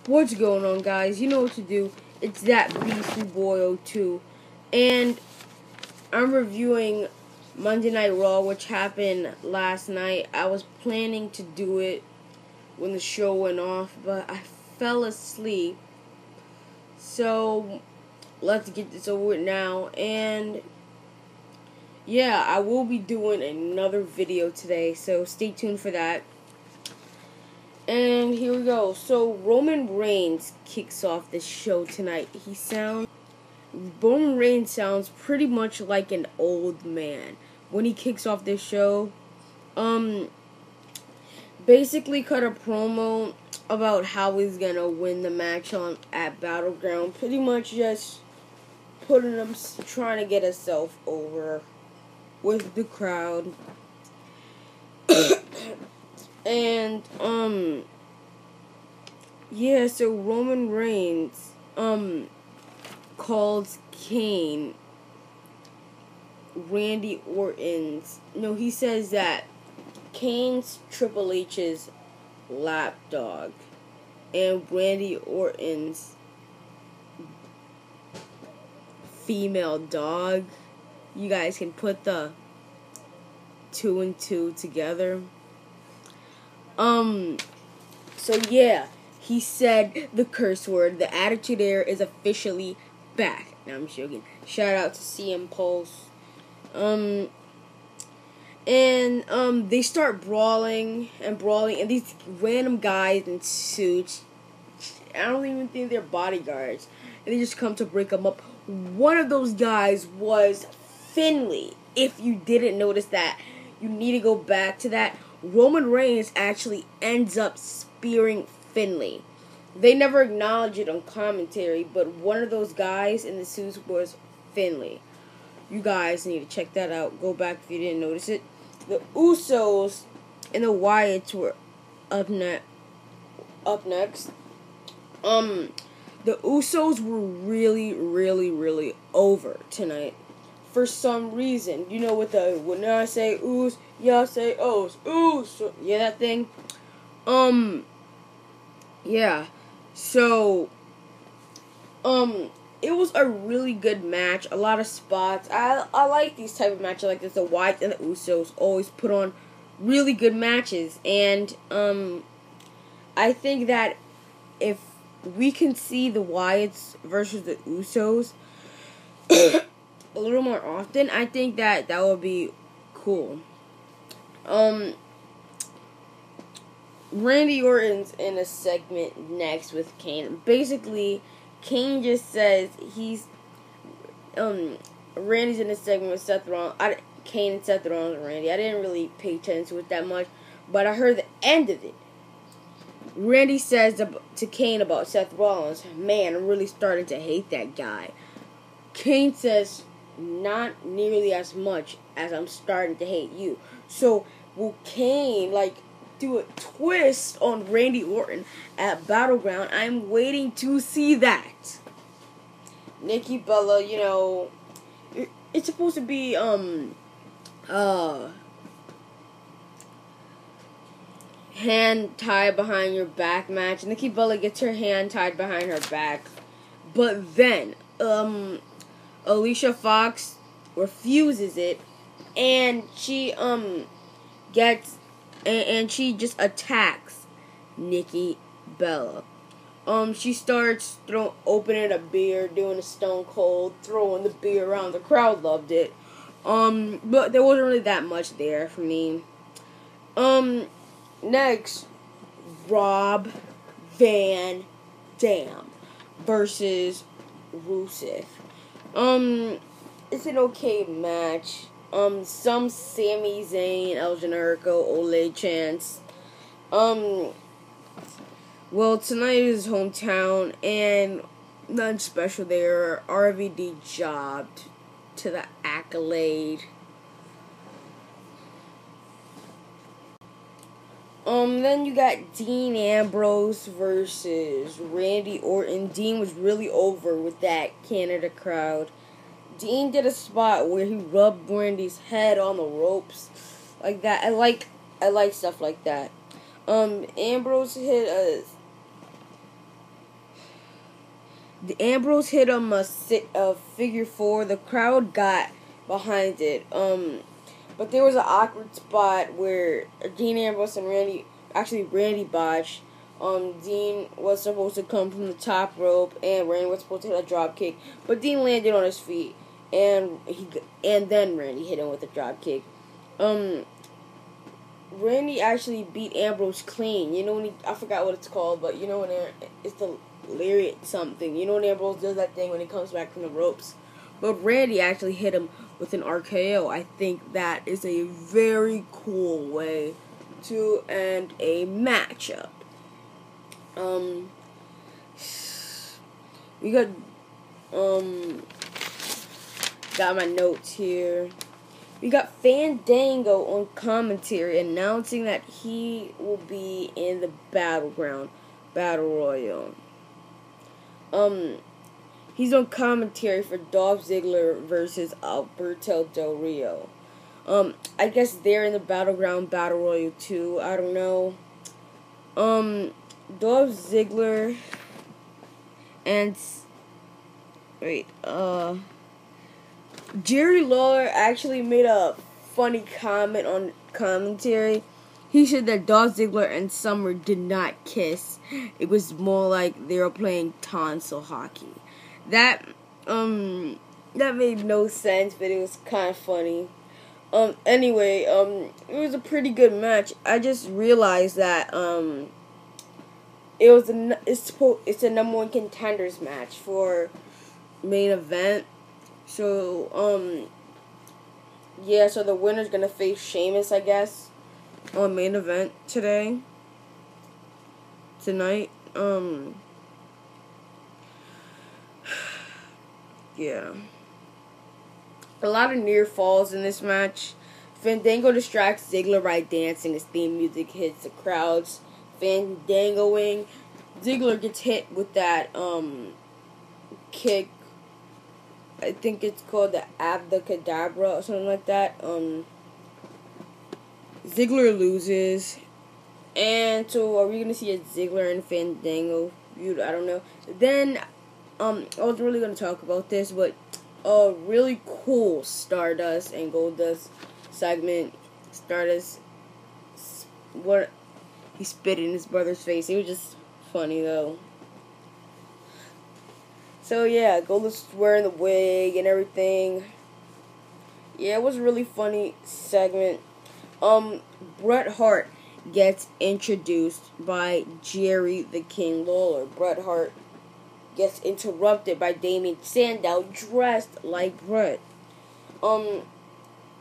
What's going on, guys? You know what to do. It's that Beastly Boy 02. And I'm reviewing Monday Night Raw, which happened last night. I was planning to do it when the show went off, but I fell asleep. So, let's get this over with now. And, yeah, I will be doing another video today, so stay tuned for that. And here we go. So Roman Reigns kicks off the show tonight. Roman Reigns sounds pretty much like an old man when he kicks off this show. Basically cut a promo about how he's gonna win the match at Battleground. Pretty much just trying to get himself over with the crowd. And, yeah, so Roman Reigns, calls Kane Randy Orton's, no, he says that Kane's Triple H's lapdog and Randy Orton's female dog. You guys can put the 2 and 2 together. So yeah, he said the curse word. The Attitude Era is officially back. Now I'm joking. Shout out to CM Pulse. They start brawling, and these random guys in suits, I don't even think they're bodyguards, and they just come to break them up. One of those guys was Finlay. If you didn't notice that, you need to go back to that. Roman Reigns actually ends up spearing Finlay. They never acknowledge it on commentary, but one of those guys in the suits was Finlay. You guys need to check that out. Go back if you didn't notice it. The Usos and the Wyatts were up next. The Usos were really over tonight. For some reason, you know, when I say oohs, y'all say ohs, oohs, yeah, that thing. Yeah. So, it was a really good match. A lot of spots. I like these type of matches like this. The Wyatts and the Usos always put on really good matches, and I think that if we can see the Wyatts versus the Usos a little more often, I think that would be cool. Randy Orton's in a segment next with Kane. Basically, Kane just says Randy's in a segment with Seth Rollins. Kane and Seth Rollins and Randy. I didn't really pay attention to it that much, but I heard the end of it. Randy says to Kane about Seth Rollins, "Man, I'm really starting to hate that guy." Kane says, "Not nearly as much as I'm starting to hate you." So, will Kane, do a twist on Randy Orton at Battleground? I'm waiting to see that. Nikki Bella, you know, it's supposed to be, hand tied behind your back match. Nikki Bella gets her hand tied behind her back. But then, Alicia Fox refuses it, and she she just attacks Nikki Bella. She starts opening a beer, doing a Stone Cold, throwing the beer around. The crowd loved it. But there wasn't really that much there for me. Next, Rob Van Dam versus Rusev. It's an okay match. Some Sami Zayn, El Generico, Ole chants. Well, tonight is his hometown, and nothing special there. RVD jobbed to the accolade. Then you got Dean Ambrose versus Randy Orton. Dean was really over with that Canada crowd. Dean did a spot where he rubbed Randy's head on the ropes, like that. I like stuff like that. Ambrose hit The Ambrose hit him a figure four. The crowd got behind it. But there was an awkward spot where Dean Ambrose and Randy botched. Dean was supposed to come from the top rope, and Randy was supposed to hit a drop kick, but Dean landed on his feet, and then Randy hit him with a drop kick. Randy actually beat Ambrose clean. You know when I forgot what it's called, but you know when it's the lariat something. You know when Ambrose does that thing when he comes back from the ropes. But Randy actually hit him with an RKO. I think that is a very cool way to end a matchup. We got my notes here. We got Fandango on commentary announcing that he will be in the Battleground Battle Royal. He's on commentary for Dolph Ziggler versus Alberto Del Rio. I guess they're in the Battleground Battle Royal too. I don't know. Dolph Ziggler and Jerry Lawler actually made a funny comment on commentary. He said that Dolph Ziggler and Summer did not kiss. It was more like they were playing tonsil hockey. That made no sense, but it was kind of funny. Anyway, it was a pretty good match. I just realized that it's a number one contenders match for main event. So yeah, so the winner's gonna face Sheamus, I guess, on main event tonight. Yeah. A lot of near falls in this match. Fandango distracts Ziggler by dancing. His theme music hits the crowds fandangoing. Ziggler gets hit with that kick. I think it's called the Abdacadabra or something like that. Ziggler loses. And so are we gonna see a Ziggler and Fandango feud? I don't know. Then I was really gonna talk about this, but a really cool Stardust and Goldust segment. Stardust, what he spit in his brother's face. It was just funny though. So yeah, Goldust wearing the wig and everything. Yeah, it was a really funny segment. Bret Hart gets introduced by Jerry the King Lawler. Bret Hart gets interrupted by Damien Sandow dressed like Bret.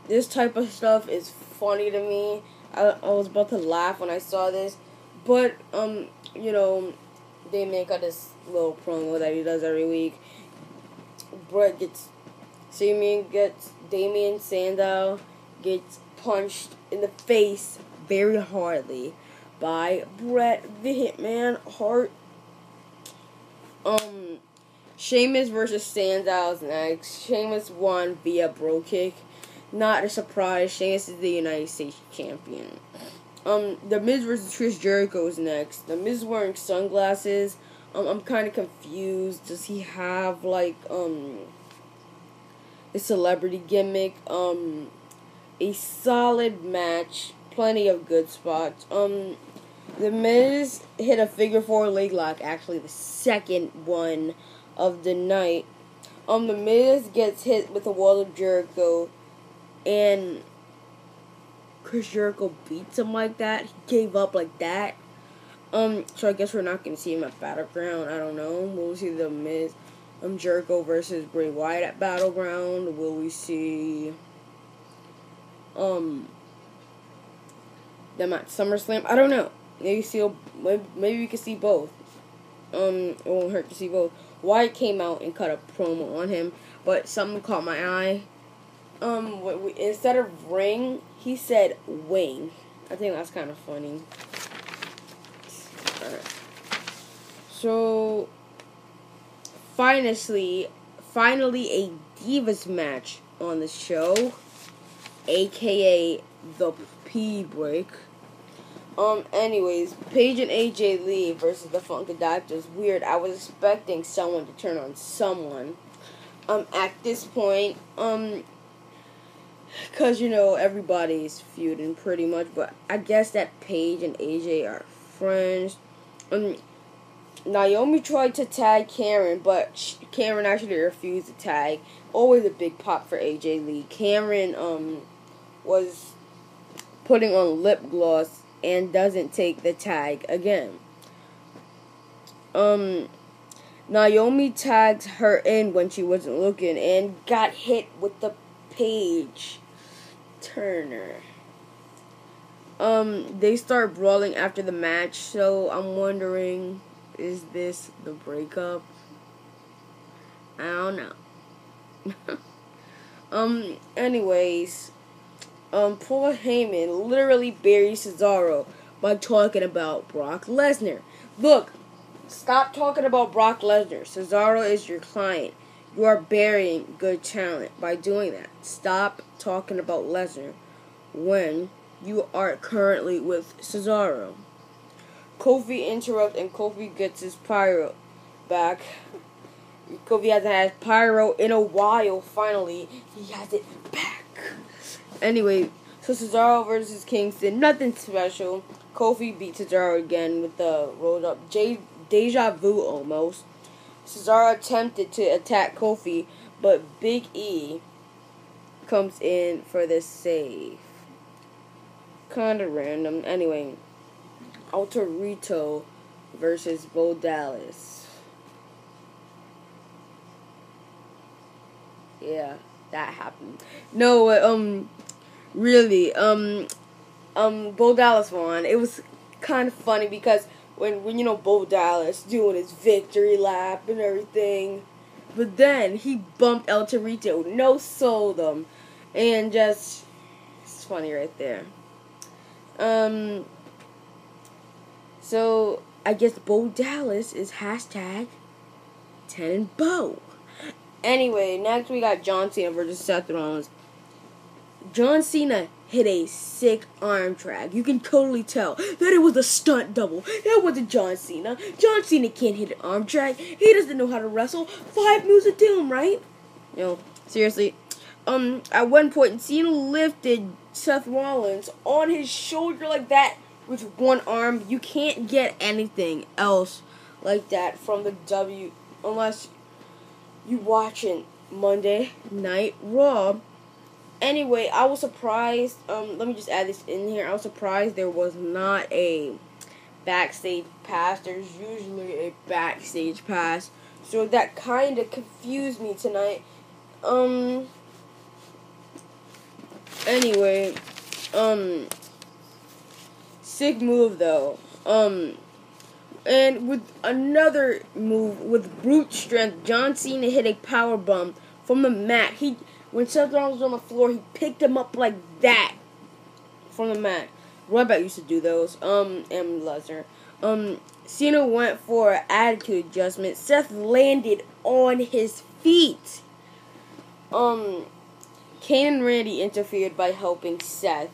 This type of stuff is funny to me. I was about to laugh when I saw this, but Damien got this little promo that he does every week. Damien Sandow gets punched in the face very hardly by Bret the Hitman Hart. Sheamus versus Sandow's next. Sheamus won via bro kick. Not a surprise. Sheamus is the United States champion. The Miz versus Chris Jericho is next. The Miz wearing sunglasses. I'm kind of confused. Does he have like a celebrity gimmick? A solid match. Plenty of good spots. The Miz hit a figure four leg lock. Actually, the second one of the night. The Miz gets hit with a wall of Jericho, and Chris Jericho beats him like that. He gave up like that. So I guess we're not gonna see him at Battleground. I don't know. Will we see the Miz, Jericho versus Bray Wyatt at Battleground? Will we see them at SummerSlam? I don't know. Maybe we could see both. It won't hurt to see both. Wyatt came out and cut a promo on him, but something caught my eye. Instead of ring, he said wing. I think that's kind of funny. Alright. So, finally a Divas match on the show, aka the P break. Anyways, Paige and AJ Lee versus the Funkadactyls. Weird. I was expecting someone to turn on someone. At this point, cause everybody's feuding pretty much, but I guess that Paige and AJ are friends. Naomi tried to tag Karen, but Karen actually refused to tag. Always a big pop for AJ Lee. Karen was putting on lip gloss and doesn't take the tag again. Naomi tagged her in when she wasn't looking and got hit with the Paige Turner. They start brawling after the match, so I'm wondering, is this the breakup? I don't know. Anyways, Paul Heyman literally buries Cesaro by talking about Brock Lesnar. Look, stop talking about Brock Lesnar. Cesaro is your client. You are burying good talent by doing that. Stop talking about Lesnar when you are currently with Cesaro. Kofi interrupts and Kofi gets his pyro back. Kofi hasn't had pyro in a while. Finally, he has it back. Anyway, so Cesaro versus Kingston, nothing special. Kofi beat Cesaro again with the rolled up deja vu almost. Cesaro attempted to attack Kofi, but Big E comes in for the save. Kinda random. Anyway, Alter Rito versus Bo Dallas. Yeah, that happened. No, really, Bo Dallas won. It was kind of funny because when Bo Dallas doing his victory lap and everything, but then he bumped El Torito, no sold him, and just it's funny right there. So I guess Bo Dallas is hashtag 10 and Bo. Anyway, next we got John Cena versus Seth Rollins. John Cena hit a sick arm drag. You can totally tell that it was a stunt double. That wasn't John Cena. John Cena can't hit an arm drag. He doesn't know how to wrestle. 5 moves of doom, right? Seriously. At one point, Cena lifted Seth Rollins on his shoulder like that with one arm. You can't get anything else like that from the W unless you watching Monday Night Raw. Anyway, I was surprised. Let me just add this in here. I was surprised there was not a backstage pass. There's usually a backstage pass, so that kind of confused me tonight. Anyway, sick move though. And with another move with brute strength, John Cena hit a power bomb from the mat. When Seth Rollins was on the floor, he picked him up like that from the mat. Ryback used to do those. And Lesnar. Cena went for an attitude adjustment. Seth landed on his feet. Kane and Randy interfered by helping Seth.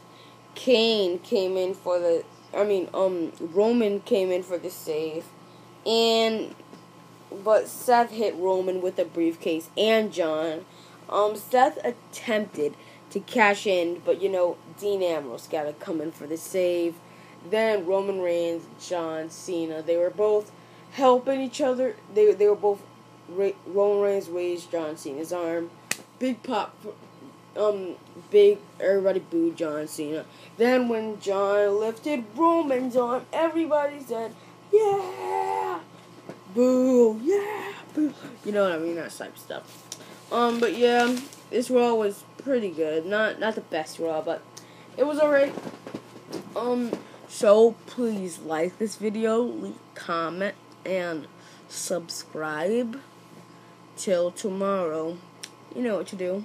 Roman came in for the save. But Seth hit Roman with a briefcase and John. Seth attempted to cash in, but Dean Ambrose gotta come in for the save. Then Roman Reigns, John Cena, they were both helping each other. They were both. Roman Reigns raised John Cena's arm. Big pop. Everybody booed John Cena. Then when John lifted Roman's arm, everybody said, "Yeah, boo, yeah, boo." You know what I mean? That type of stuff. But yeah, this Raw was pretty good. Not the best Raw, but it was alright. So please like this video, leave comment, and subscribe. Till tomorrow. You know what to do.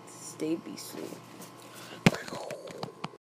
Stay beastly.